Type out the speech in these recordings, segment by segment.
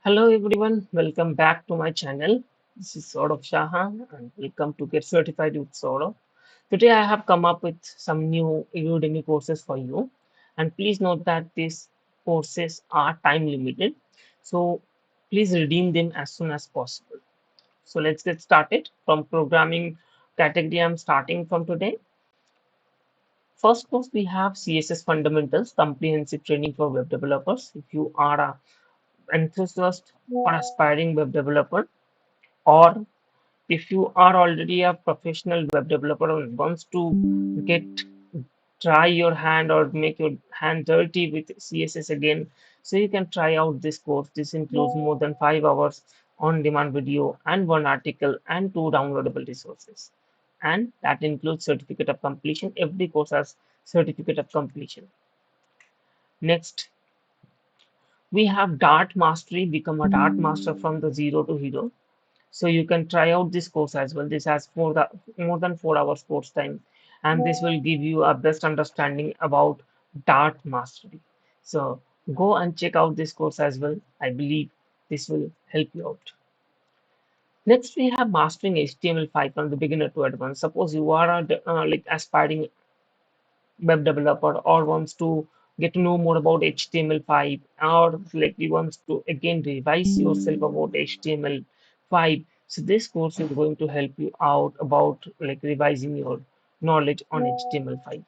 Hello everyone, welcome back to my channel. This is Saurabh Shaha and welcome to Get Certified with Saurabh. Today I have come up with some new Udemy courses for you, and please note that these courses are time limited, so please redeem them as soon as possible. So let's get started. From programming category I'm starting from today. First course we have CSS Fundamentals Comprehensive Training for Web Developers. If you are a enthusiast or aspiring web developer, or if you are already a professional web developer and wants to get try your hand or make your hand dirty with CSS again, so you can try out this course. This includes more than 5 hours on demand video and one article and two downloadable resources, and that includes certificate of completion. Every course has certificate of completion. Next, we have Dart Mastery, become a Dart master from the zero to hero. So you can try out this course as well. This has more than 4 hours course time, and this will give you a best understanding about Dart mastery. So go and check out this course as well. I believe this will help you out. Next, we have mastering HTML5 from the beginner to advanced. Suppose you are like aspiring web developer or wants to get to know more about HTML5, or like you wants to again revise yourself about HTML5. So this course is going to help you out about like revising your knowledge on HTML5.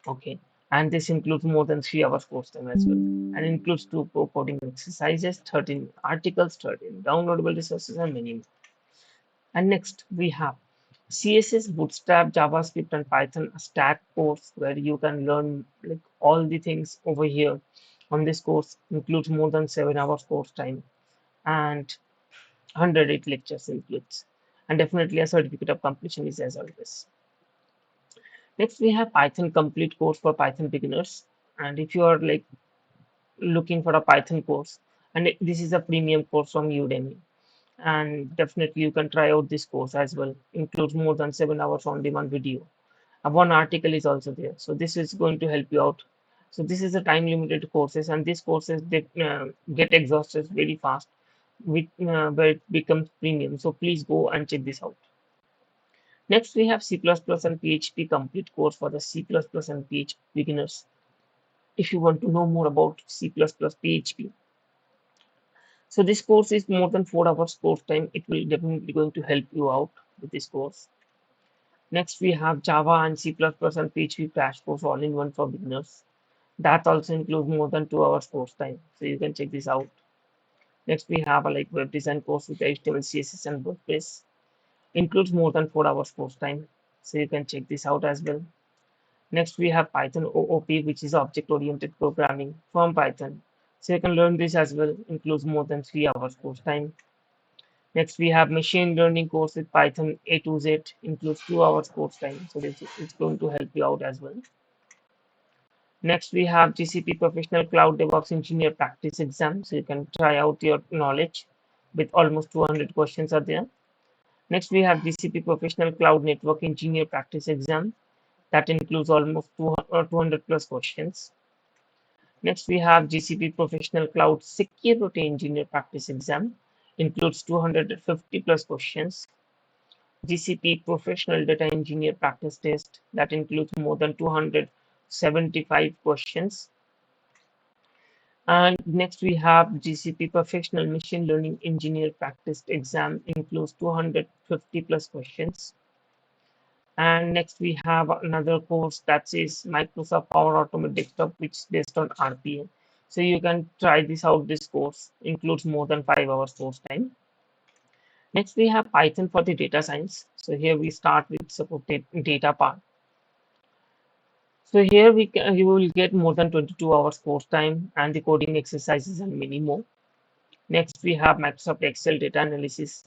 Okay. And this includes more than 3 hours course time as well. And includes two coding exercises, 13 articles, 13 downloadable resources, and many more. And next we have CSS, Bootstrap, JavaScript, and Python stack course where you can learn like all the things over here. On this course includes more than 7 hours course time and 108 lectures includes, and definitely a certificate of completion is as always. Next we have Python complete course for Python beginners, and if you are like looking for a Python course, and this is a premium course from Udemy, and definitely you can try out this course as well. Includes more than 7 hours on demand video. One article is also there, so this is going to help you out. So this is a time limited courses, and these courses they get exhausted very fast with where it becomes premium. So please go and check this out. Next we have C++ and PHP complete course for the C++ and PHP beginners. If you want to know more about C++ PHP, so this course is more than 4 hours course time. It will definitely going to help you out with this course. Next, we have Java and C++ and PHP crash course all in one for beginners. That also includes more than 2 hours course time. So you can check this out. Next, we have a like web design course with HTML, CSS, and WordPress. Includes more than 4 hours course time. So you can check this out as well. Next, we have Python OOP, which is object-oriented programming from Python. So you can learn this as well. Includes more than 3 hours course time. Next, we have machine learning course with Python A to Z, includes 2 hours course time. So this it's going to help you out as well. Next, we have GCP Professional Cloud DevOps Engineer Practice Exam. So you can try out your knowledge with almost 200 questions are there. Next, we have GCP Professional Cloud Network Engineer Practice Exam. That includes almost 200 plus questions. Next, we have GCP Professional Cloud Security Engineer Practice Exam. Includes 250 plus questions. GCP Professional Data Engineer Practice Test that includes more than 275 questions. And next we have GCP Professional Machine Learning Engineer Practice Exam, includes 250 plus questions. And next we have another course that is Microsoft Power Automate Desktop, which is based on RPA. So you can try this out. This course includes more than 5 hours course time. Next, we have Python for the data science. So here we start with support data part. So here you will get more than 22 hours course time and the coding exercises and many more. Next, we have Microsoft Excel data analysis.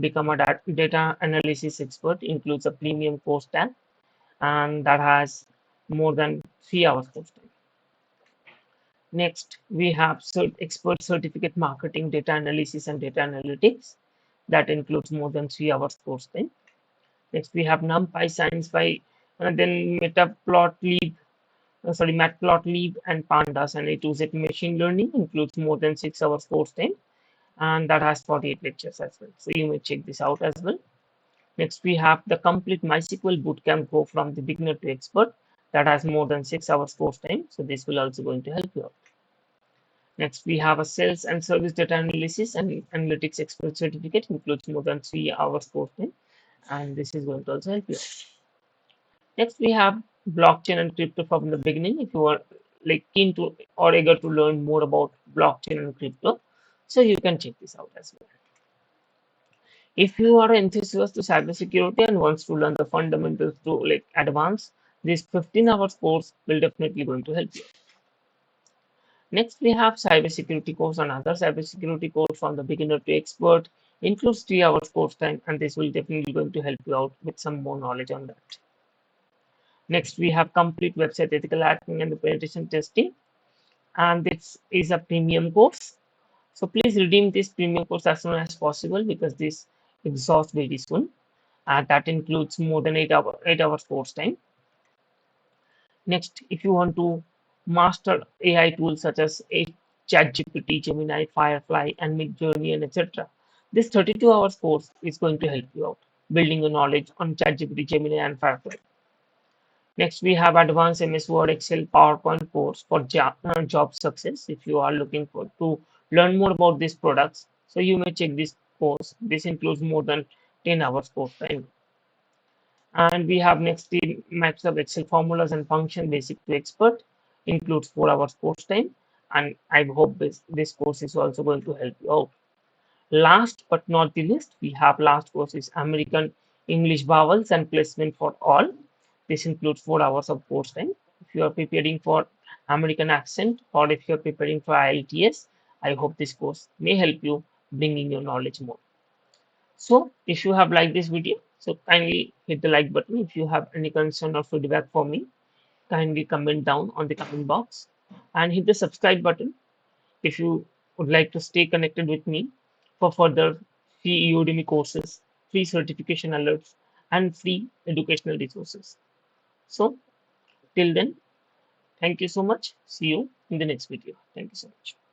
Become a data analysis expert, includes a premium course tab, and that has more than 3 hours course time. Next, we have expert certificate marketing data analysis and data analytics. That includes more than 3 hours course time. Next, we have NumPy Science by then Matplotlib Matplotlib and Pandas, and it uses machine learning, includes more than 6 hours course time, and that has 48 lectures as well. So you may check this out as well. Next, we have the complete MySQL bootcamp go from the beginner to expert that has more than 6 hours course time. So this will also going to help you out. Next, we have a sales and service data analysis and analytics expert certificate, includes more than 3 hours course time, and this is going to also help you out. Next, we have blockchain and crypto from the beginning. If you are like keen to or eager to learn more about blockchain and crypto, so you can check this out as well. If you are an enthusiast to cybersecurity and wants to learn the fundamentals to like advance, this 15 hours course will definitely going to help you. Next, we have cybersecurity course, another cybersecurity course from the beginner to expert, includes 3 hours course time, and this will definitely going to help you out with some more knowledge on that. Next, we have complete website ethical hacking and the penetration testing, and this is a premium course. So please redeem this premium course as soon as possible because this exhausts very soon. That includes more than 8 hours course time. Next, if you want to master AI tools such as ChatGPT, Gemini, Firefly, and Midjourney, and etc., this 32 hours course is going to help you out building your knowledge on ChatGPT, Gemini, and Firefly. Next, we have advanced MS Word, Excel, PowerPoint course for job success. If you are looking for to learn more about these products, so you may check this course. This includes more than 10 hours course time. And we have next the Microsoft Excel formulas and function basic to expert, includes 4 hours course time. And I hope this course is also going to help you out. Last but not the least, we have last course is American English vowels and placement for all. This includes 4 hours of course time. If you are preparing for American accent or if you are preparing for IELTS, I hope this course may help you bringing your knowledge more. So if you have liked this video, so kindly hit the like button. If you have any concern or feedback for me, kindly comment down on the comment box and hit the subscribe button if you would like to stay connected with me for further free Udemy courses, free certification alerts, and free educational resources. So till then, thank you so much. See you in the next video. Thank you so much.